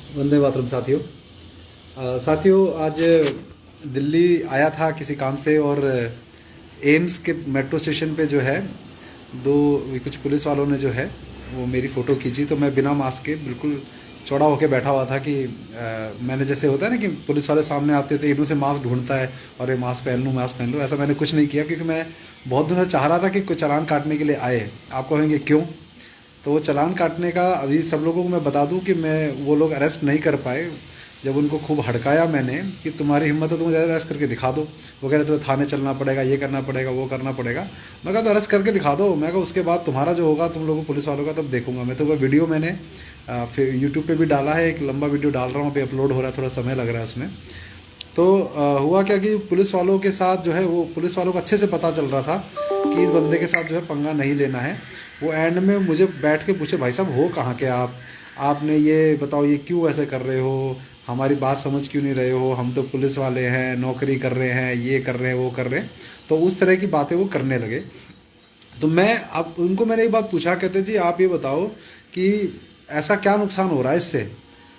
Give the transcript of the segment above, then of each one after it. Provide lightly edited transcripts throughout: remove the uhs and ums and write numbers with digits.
वंदे मातरम साथियों। साथियों, आज दिल्ली आया था किसी काम से और एम्स के मेट्रो स्टेशन पे जो है दो कुछ पुलिस वालों ने जो है वो मेरी फ़ोटो खींची। तो मैं बिना मास्क के बिल्कुल चौड़ा होके बैठा हुआ था कि मैंने जैसे होता है ना कि पुलिस वाले सामने आते थे, एक दूसरे मास्क ढूंढता है और ये मास्क पहन लूँ मास्क पहन लूँ, ऐसा मैंने कुछ नहीं किया क्योंकि मैं बहुत दिनों से चाह रहा था कि कोई चालान काटने के लिए आए। आप कहेंगे क्यों? तो वो चालान काटने का अभी सब लोगों को मैं बता दूं कि मैं वो लोग अरेस्ट नहीं कर पाए। जब उनको खूब हड़काया मैंने कि तुम्हारी हिम्मत है तो मुझे अरेस्ट करके दिखा दो, वो कह रहे तुम्हें थाने चलना पड़ेगा, ये करना पड़ेगा, वो करना पड़ेगा। मैं कहा तो अरेस्ट करके दिखा दो। मैं कहा उसके बाद तुम्हारा जो होगा तुम लोगों पुलिस वालों का तब देखूंगा मैं। तो वह वीडियो मैंने फिर यूट्यूब पे भी डाला है, एक लंबा वीडियो डाल रहा हूँ, अभी अपलोड हो रहा है, थोड़ा समय लग रहा है उसमें। तो हुआ क्या कि पुलिस वालों के साथ जो है वो पुलिस वालों को अच्छे से पता चल रहा था कि इस बंदे के साथ जो है पंगा नहीं लेना है। वो एंड में मुझे बैठ के पूछे, भाई साहब हो कहाँ के आप, आपने ये बताओ ये क्यों ऐसे कर रहे हो, हमारी बात समझ क्यों नहीं रहे हो, हम तो पुलिस वाले हैं, नौकरी कर रहे हैं, ये कर रहे हैं, वो कर रहे हैं। तो उस तरह की बातें वो करने लगे। तो मैं अब उनको मैंने एक बात पूछा, कहते जी आप ये बताओ कि ऐसा क्या नुकसान हो रहा है इससे।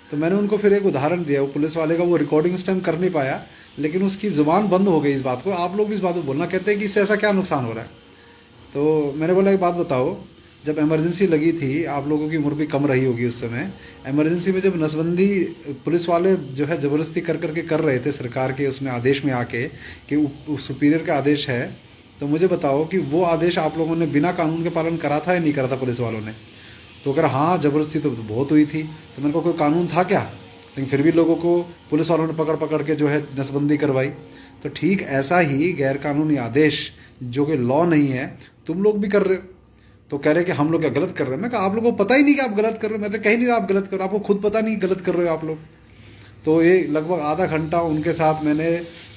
तो मैंने उनको फिर एक उदाहरण दिया, वो पुलिस वाले का, वो रिकॉर्डिंग उस टाइम कर नहीं पाया लेकिन उसकी ज़ुबान बंद हो गई इस बात को। आप लोग भी इस बात को बोलना, कहते हैं कि इससे ऐसा क्या नुकसान हो रहा है। तो मैंने बोला एक बात बताओ, जब इमरजेंसी लगी थी, आप लोगों की उम्र भी कम रही होगी उस समय, इमरजेंसी में जब नसबंदी पुलिस वाले जो है ज़बरदस्ती कर करके कर रहे थे सरकार के उसमें आदेश में आके कि सुपीरियर का आदेश है, तो मुझे बताओ कि वो आदेश आप लोगों ने बिना कानून के पालन करा था या नहीं करा था पुलिस वालों ने? तो अगर हाँ ज़बरदस्ती तो बहुत हुई थी। तो मैंने कहा कोई कानून था क्या? लेकिन फिर भी लोगों को पुलिस वालों ने पकड़ पकड़ के जो है नसबंदी करवाई। तो ठीक ऐसा ही गैर कानूनी आदेश जो कि लॉ नहीं है तुम लोग भी कर रहे हो। तो कह रहे कि हम लोग क्या गलत कर रहे हैं? मैं कहा आप लोगों को पता ही नहीं कि आप गलत कर रहे हो। मैं तो कह ही नहीं रहा आप गलत कर रहे हो, आपको खुद पता नहीं गलत कर रहे हो आप लोग। तो ये लगभग आधा घंटा उनके साथ मैंने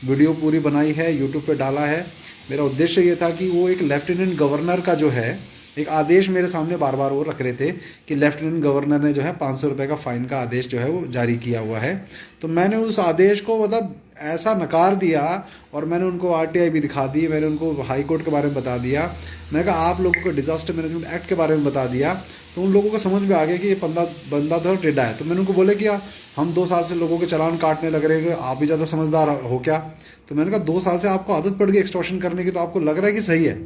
वीडियो पूरी बनाई है, यूट्यूब पे डाला है। मेरा उद्देश्य ये था कि वो एक लेफ्टिनेंट गवर्नर का जो है एक आदेश मेरे सामने बार बार वो रख रहे थे कि लेफ्टिनेंट गवर्नर ने जो है 500 रुपये का फाइन का आदेश जो है वो जारी किया हुआ है। तो मैंने उस आदेश को मतलब ऐसा नकार दिया और मैंने उनको आरटीआई भी दिखा दी, मैंने उनको हाई कोर्ट के बारे में बता दिया, मैंने कहा आप लोगों को डिजास्टर मैनेजमेंट एक्ट के बारे में बता दिया। तो उन लोगों को समझ में आ गया कि ये बंदा तो टेढ़ा है। तो मैंने उनको बोले कि हम 2 साल से लोगों के चालान काटने लग रहे हैं, आप भी ज़्यादा समझदार हो क्या? तो मैंने कहा 2 साल से आपको आदत पड़ गई एक्सटॉर्शन करने की, तो आपको लग रहा है कि सही है।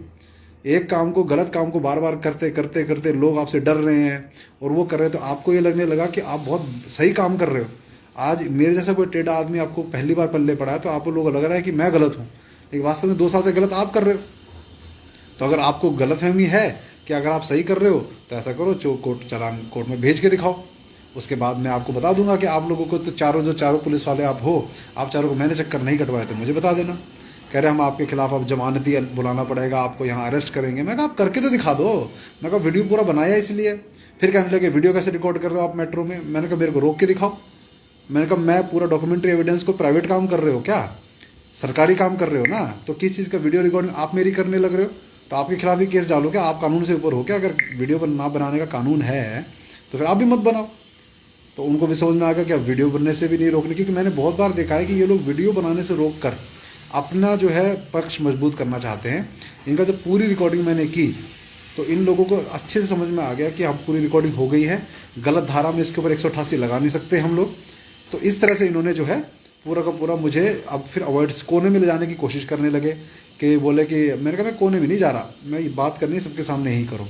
एक काम को, गलत काम को बार बार करते करते करते लोग आपसे डर रहे हैं और वो कर रहे हैं, तो आपको ये लगने लगा कि आप बहुत सही काम कर रहे हो। आज मेरे जैसा कोई टेढ़ा आदमी आपको पहली बार पल्ले पड़ा है तो आपको लोगों को लग रहा है कि मैं गलत हूँ, लेकिन वास्तव में 2 साल से गलत आप कर रहे हो। तो अगर आपको गलतफहमी है कि अगर आप सही कर रहे हो तो ऐसा करो, चालान कोर्ट में भेज के दिखाओ। उसके बाद मैं आपको बता दूंगा कि आप लोगों को तो चारों पुलिस वाले आप हो, आप चारों को मैंने चक्कर नहीं कटवाए तो मुझे बता देना। कह रहे हम आपके खिलाफ अब जमानती बुलाना पड़ेगा, आपको यहाँ अरेस्ट करेंगे। मैं कहा आप करके तो दिखा दो। मैं कहा वीडियो पूरा बनाया इसलिए। फिर कहने लगे वीडियो कैसे रिकॉर्ड कर रहे हो आप मेट्रो में? मैंने कहा मेरे को रोक के दिखाओ। मैंने कहा मैं पूरा डॉक्यूमेंट्री एविडेंस को प्राइवेट काम कर रहे हो क्या? सरकारी काम कर रहे हो ना, तो किस चीज़ का वीडियो रिकॉर्डिंग आप मेरी करने लग रहे हो? तो आपके खिलाफ ही केस डालो क्या? आप कानून से ऊपर हो क्या? अगर वीडियो ना बनाने का कानून है तो फिर आप भी मत बनाओ। तो उनको भी समझ में आ गया कि अब वीडियो बनने से भी नहीं रोकने, क्योंकि मैंने बहुत बार देखा है कि ये लोग वीडियो बनाने से रोक कर अपना जो है पक्ष मजबूत करना चाहते हैं। इनका जब पूरी रिकॉर्डिंग मैंने की तो इन लोगों को अच्छे से समझ में आ गया कि हम पूरी रिकॉर्डिंग हो गई है, गलत धारा में इसके ऊपर 188 लगा नहीं सकते हम लोग। तो इस तरह से इन्होंने जो है पूरा का पूरा मुझे अब फिर अवॉइड कोने में ले जाने की कोशिश करने लगे कि बोले कि मैंने कहा मैं कोने में नहीं जा रहा, मैं ये बात करनी है सबके सामने ही करूँ।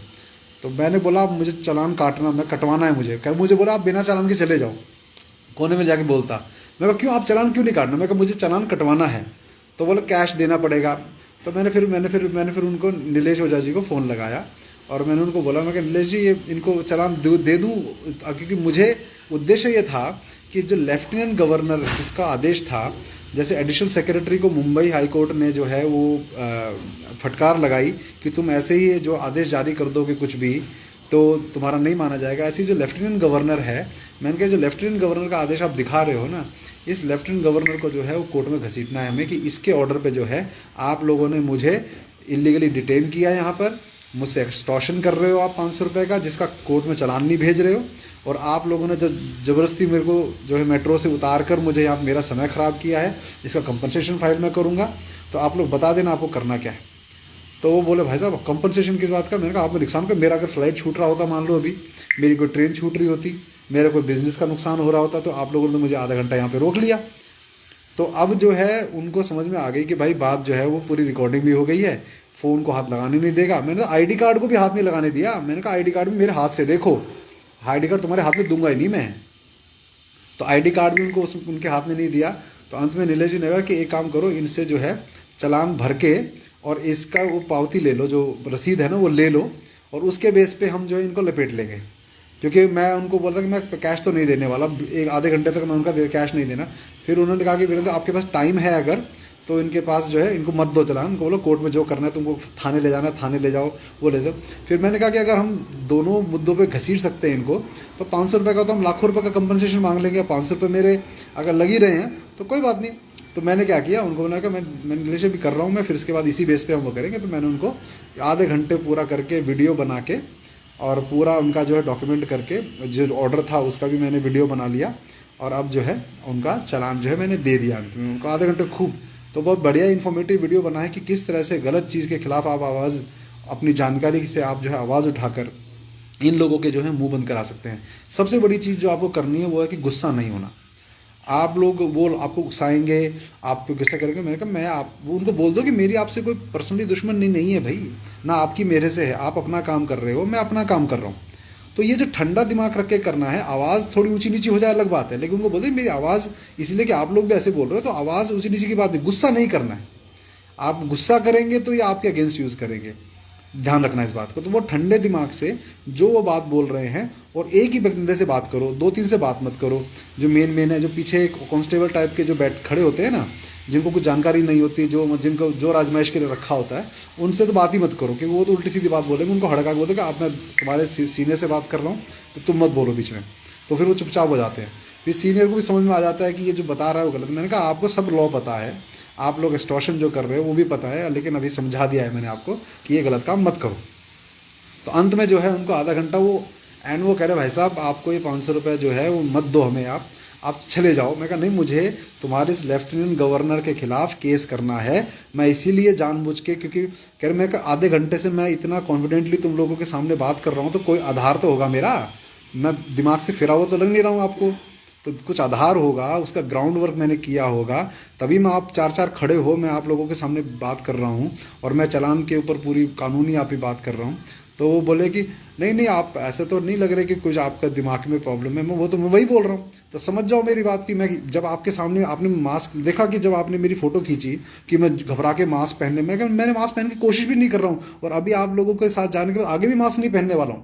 तो मैंने बोला अब मुझे चालान काटना, मैं कटवाना है मुझे। कह मुझे बोला आप बिना चालान के चले जाओ, कोने में जाके बोलता। मैं कहा क्यों, आप चालान क्यों नहीं काटना? मैं कहा मुझे चालान कटवाना है। तो बोले कैश देना पड़ेगा। तो मैंने फिर उनको नीलेश ओझा जी को फ़ोन लगाया और मैंने उनको बोला, मैं कहा नीलेश जी ये इनको चालान दे दूँ, क्योंकि मुझे उद्देश्य ये था कि जो लेफ्टिनेंट गवर्नर जिसका आदेश था, जैसे एडिशनल सेक्रेटरी को मुंबई हाई कोर्ट ने जो है वो फटकार लगाई कि तुम ऐसे ही जो आदेश जारी कर दोगे कुछ भी तो तुम्हारा नहीं माना जाएगा, ऐसी जो लेफ्टिनेंट गवर्नर है, मैंने कहा जो लेफ्टिनेंट गवर्नर का आदेश आप दिखा रहे हो ना, इस लेफ्टिनेंट गवर्नर को जो है वो कोर्ट में घसीटना है हमें कि इसके ऑर्डर पे जो है आप लोगों ने मुझे इलीगली डिटेन किया, यहाँ पर मुझसे एक्सटॉर्शन कर रहे हो आप 500 रुपये का, जिसका कोर्ट में चालान नहीं भेज रहे हो, और आप लोगों ने जो ज़बरदस्ती मेरे को जो है मेट्रो से उतार कर मुझे यहाँ मेरा समय ख़राब किया है, इसका कंपनसेशन फाइल मैं करूँगा। तो आप लोग बता देना आपको करना क्या है। तो वो बोले भाई साहब कंपनसेशन किस बात का? मैंने कहा आपको नुकसान का, मेरा अगर फ्लाइट छूट रहा होता, मान लो अभी मेरी कोई ट्रेन छूट रही होती, मेरा कोई बिजनेस का नुकसान हो रहा होता तो आप लोगों ने मुझे आधा घंटा यहाँ पे रोक लिया। तो अब जो है उनको समझ में आ गई कि भाई बात जो है वो पूरी रिकॉर्डिंग भी हो गई है, फ़ोन को हाथ लगाने नहीं देगा। मैंने तो आईडी कार्ड को भी हाथ नहीं लगाने दिया। मैंने कहा आईडी कार्ड भी मेरे हाथ से देखो, आईडी कार्ड तुम्हारे हाथ में दूंगा ही नहीं मैं। तो आईडी कार्ड भी उनके हाथ में नहीं दिया। तो अंत में नीलेश जी ने कहा कि एक काम करो, इनसे जो है चालान भर के और इसका वो पावती ले लो, जो रसीद है ना वो ले लो, और उसके बेस पे हम जो है इनको लपेट लेंगे। क्योंकि मैं उनको बोलता कि मैं कैश तो नहीं देने वाला, एक आधे घंटे तक मैं उनका कैश नहीं देना। फिर उन्होंने कहा कि वीरेंद्र आपके पास टाइम है अगर, तो इनके पास जो है इनको मत दो चालान, उनको बोलो कोर्ट में जो करना है तुमको थाने ले जाना है थाने ले जाओ, वो ले जाओ। फिर मैंने कहा कि अगर हम दोनों मुद्दों पे घसीट सकते हैं इनको, तो 500 रुपये का तो हम लाखों रुपये का कंपनसेशन मांग लेंगे। 500 रुपये मेरे अगर लग ही रहे हैं तो कोई बात नहीं। तो मैंने क्या किया, उनको बोला कि मैं रिलेशन भी कर रहा हूँ मैं, फिर इसके बाद इसी बेस पे हम वो करेंगे। तो मैंने उनको आधे घंटे पूरा करके वीडियो बना के और पूरा उनका जो है डॉक्यूमेंट करके, जो ऑर्डर था उसका भी मैंने वीडियो बना लिया, और अब जो है उनका चालान जो है मैंने दे दिया उनको आधे घंटे खूब। तो बहुत बढ़िया इन्फॉर्मेटिव वीडियो बना है कि किस तरह से गलत चीज़ के खिलाफ आप आवाज़, अपनी जानकारी से आप जो है आवाज़ उठाकर इन लोगों के जो है मुंह बंद करा सकते हैं। सबसे बड़ी चीज़ जो आपको करनी है वो है कि गुस्सा नहीं होना। आप लोग वो आपको उकसाएंगे, आपको गुस्सा करेंगे। मैंने कहा मैं आप उनको बोल दो कि मेरी आपसे कोई पर्सनली दुश्मन नहीं है भाई, ना आपकी मेरे से है, आप अपना काम कर रहे हो, मैं अपना काम कर रहा हूँ। तो ये जो ठंडा दिमाग रख के करना है, आवाज़ थोड़ी ऊंची नीची हो जाए अलग बात है, लेकिन उनको बोलते मेरी आवाज़, इसलिए कि आप लोग भी ऐसे बोल रहे हो, तो आवाज़ ऊंची नीची की बात नहीं, गुस्सा नहीं करना है। आप गुस्सा करेंगे तो ये आपके अगेंस्ट यूज़ करेंगे, ध्यान रखना इस बात को। तो वो ठंडे दिमाग से जो वो बात बोल रहे हैं, और एक ही बंदे से बात करो, 2-3 से बात मत करो। जो मेन है, जो पीछे कांस्टेबल टाइप के जो बैठ खड़े होते हैं ना, जिनको कुछ जानकारी नहीं होती, जिनको जो आजमाइश के लिए रखा होता है, उनसे तो बात ही मत करो, क्योंकि वो तो उल्टी सीधी बात बोलेंगे। उनको हड़का के बोलेगा आप, मैं तुम्हारे सीनियर से बात कर रहा हूँ तो तुम मत बोलो बीच में। तो फिर वो चुपचाप हो जाते हैं। फिर सीनियर को भी समझ में आ जाता है कि ये जो बता रहा है वो गलत। मैंने कहा आपको सब लॉ पता है, आप लोग एक्सटॉर्शन जो कर रहे हो वो भी पता है, लेकिन अभी समझा दिया है मैंने आपको कि ये गलत काम मत करो। तो अंत में जो है उनको आधा घंटा वो कह रहे भाई साहब आपको ये 500 रुपये जो है वो मत दो हमें, आप चले जाओ। मैं कहा नहीं, मुझे तुम्हारे इस लेफ्टिनेंट गवर्नर के खिलाफ केस करना है, मैं इसीलिए जानबूझ के, क्योंकि कह रहे मैं आधे घंटे से मैं इतना कॉन्फिडेंटली तुम लोगों के सामने बात कर रहा हूँ, तो कोई आधार तो होगा मेरा, मैं दिमाग से फिरा हुआ तो लग नहीं रहा हूँ आपको, तो कुछ आधार होगा, उसका ग्राउंड वर्क मैंने किया होगा, तभी मैं आप चार खड़े हो, मैं आप लोगों के सामने बात कर रहा हूँ, और मैं चालान के ऊपर पूरी कानूनी आप ही बात कर रहा हूँ। तो वो बोले कि नहीं आप ऐसे तो नहीं लग रहे कि कुछ आपका दिमाग में प्रॉब्लम है। मैं वही बोल रहा हूँ। तो समझ जाओ मेरी बात कि मैं जब आपके सामने आपने मास्क देखा, कि जब आपने मेरी फोटो खींची कि मैं घबरा के मास्क पहनने, मैंने मास्क पहनने की कोशिश भी नहीं कर रहा हूँ, और अभी आप लोगों के साथ जाने के बाद आगे भी मास्क नहीं पहनने वाला हूँ।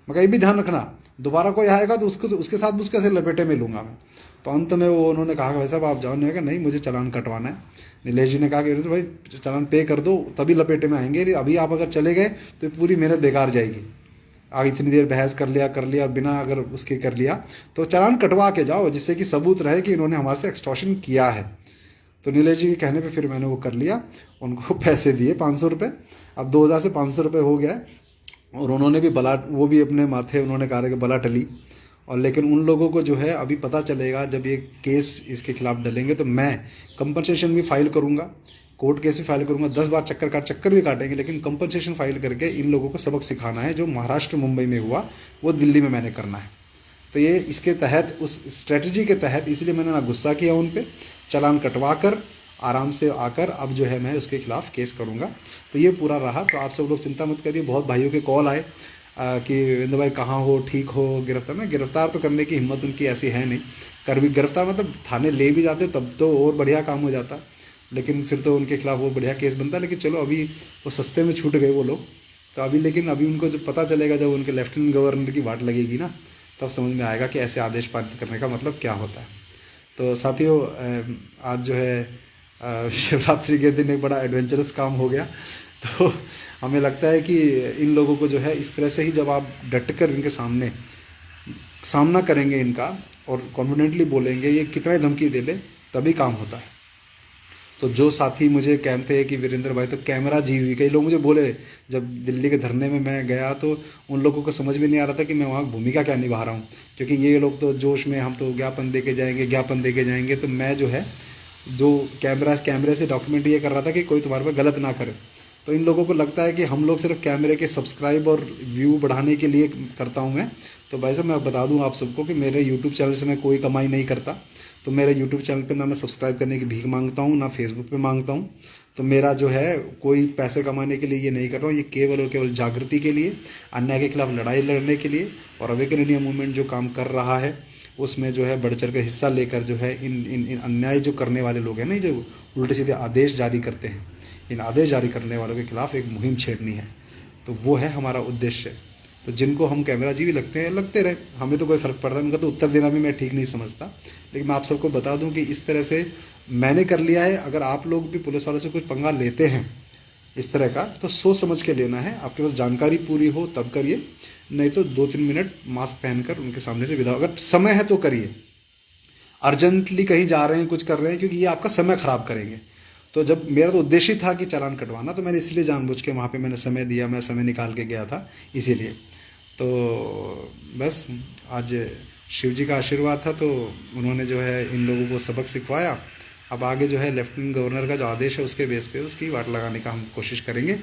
मैं कहा ये भी ध्यान रखना, दोबारा कोई आएगा तो उसके साथ उसके ऐसे लपेटे में लूँगा मैं। तो अंत में वो उन्होंने कहा कि भाई साहब आप जाओ। नहीं कहा नहीं, मुझे चालान कटवाना है। नीलेश जी ने कहा कि भाई चालान पे कर दो तभी लपेटे में आएंगे, अभी आप अगर चले गए तो पूरी मेहनत बेकार जाएगी। आगे इतनी देर बहस कर लिया बिना अगर उसके कर लिया, तो चालान कटवा के जाओ, जिससे कि सबूत रहे कि इन्होंने हमारे से एक्सटॉर्शन किया है। तो नीलेश जी के कहने पे फिर मैंने वो कर लिया, उनको पैसे दिए 500 रुपये। अब 2000 से 500 रुपये हो गया, और उन्होंने भी वो भी अपने माथे उन्होंने कहा कि बला टली। और लेकिन उन लोगों को जो है अभी पता चलेगा, जब ये केस इसके खिलाफ डलेंगे तो मैं कंपनसेशन भी फाइल करूंगा, कोर्ट केस भी फाइल करूंगा, 10 बार चक्कर भी काटेंगे, लेकिन कंपनसेशन फाइल करके इन लोगों को सबक सिखाना है। जो महाराष्ट्र मुंबई में हुआ वो दिल्ली में मैंने करना है। तो ये इसके तहत, उस स्ट्रेटजी के तहत, इसलिए मैंने ना गुस्सा किया उन पर, चालान कटवा कर आराम से आकर अब जो है मैं उसके खिलाफ केस करूंगा। तो ये पूरा रहा। तो आप सब लोग चिंता मत करिए। बहुत भाइयों के कॉल आए कि विरेंद्र भाई कहाँ हो, ठीक हो, गिरफ्तार में। गिरफ्तार तो करने की हिम्मत उनकी ऐसी है नहीं, कर भी गिरफ्तार मतलब थाने ले भी जाते तब तो और बढ़िया काम हो जाता, लेकिन फिर तो उनके खिलाफ वो बढ़िया केस बनता। लेकिन चलो अभी वो सस्ते में छूट गए वो लोग। तो अभी लेकिन अभी उनको जब पता चलेगा, जब उनके लेफ्टिनेंट गवर्नर की वाट लगेगी ना, तब समझ में आएगा कि ऐसे आदेश पारित करने का मतलब क्या होता है। तो साथियों आज जो है शिवरात्रि के दिन एक बड़ा एडवेंचरस काम हो गया। तो हमें लगता है कि इन लोगों को जो है इस तरह से ही जब आप डट कर इनके सामना करेंगे इनका, और कॉन्फिडेंटली बोलेंगे, ये कितना ही धमकी दे ले तभी काम होता है। तो जो साथी मुझे कहते हैं कि वीरेंद्र भाई तो कैमरा जी हुई, कई लोग मुझे बोले, जब दिल्ली के धरने में मैं गया तो उन लोगों को समझ में नहीं आ रहा था कि मैं वहाँ भूमिका क्या निभा रहा हूँ, क्योंकि ये लोग तो जोश में हम तो ज्ञापन दे के जाएंगे। तो मैं जो है जो कैमरे से डॉक्यूमेंट ये कर रहा था कि कोई तुम्हारे पर गलत ना करे। तो इन लोगों को लगता है कि हम लोग सिर्फ कैमरे के सब्सक्राइब और व्यू बढ़ाने के लिए करता हूँ मैं। तो भाई साहब मैं बता दूँ आप सबको कि मेरे यूट्यूब चैनल से मैं कोई कमाई नहीं करता। तो मेरे यूट्यूब चैनल पे ना मैं सब्सक्राइब करने की भीख मांगता हूँ, ना फेसबुक पे मांगता हूँ। तो मेरा जो है कोई पैसे कमाने के लिए ये नहीं कर रहा हूँ, ये केवल और केवल जागृति के लिए, अन्याय के खिलाफ लड़ाई लड़ने के लिए। और अवेकन इंडिया मूवमेंट जो काम कर रहा है उसमें जो है बढ़ चढ़ कर हिस्सा लेकर जो है इन अन्याय जो करने वाले लोग हैं ना, जो उल्टे सीधे आदेश जारी करते हैं, इन आदेश जारी करने वालों के खिलाफ एक मुहिम छेड़नी है। तो वो है हमारा उद्देश्य। तो जिनको हम कैमरा जी भी लगते हैं, लगते रहे, हमें तो कोई फ़र्क पड़ता है। उनका तो उत्तर देना भी मैं ठीक नहीं समझता, लेकिन मैं आप सबको बता दूं कि इस तरह से मैंने कर लिया है। अगर आप लोग भी पुलिस वालों से कुछ पंगा लेते हैं इस तरह का, तो सोच समझ के लेना है। आपके पास जानकारी पूरी हो तब करिए, नहीं तो 2-3 मिनट मास्क पहनकर उनके सामने से विदा, अगर समय है तो करिए। अर्जेंटली कहीं जा रहे हैं, कुछ कर रहे हैं, क्योंकि ये आपका समय खराब करेंगे। तो जब मेरा तो उद्देश्य था कि चालान कटवाना, तो मैंने इसलिए जानबूझ के वहाँ पे मैंने समय दिया, मैं समय निकाल के गया था इसीलिए। तो बस आज शिव जी का आशीर्वाद था, तो उन्होंने जो है इन लोगों को सबक सिखवाया। अब आगे जो है लेफ्टिनेंट गवर्नर का जो आदेश है उसके बेस पे उसकी वाट लगाने का हम कोशिश करेंगे।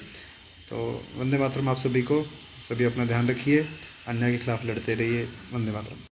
तो वंदे मातरम। आप सभी को, सभी अपना ध्यान रखिए, अन्याय के खिलाफ लड़ते रहिए। वंदे मातरम।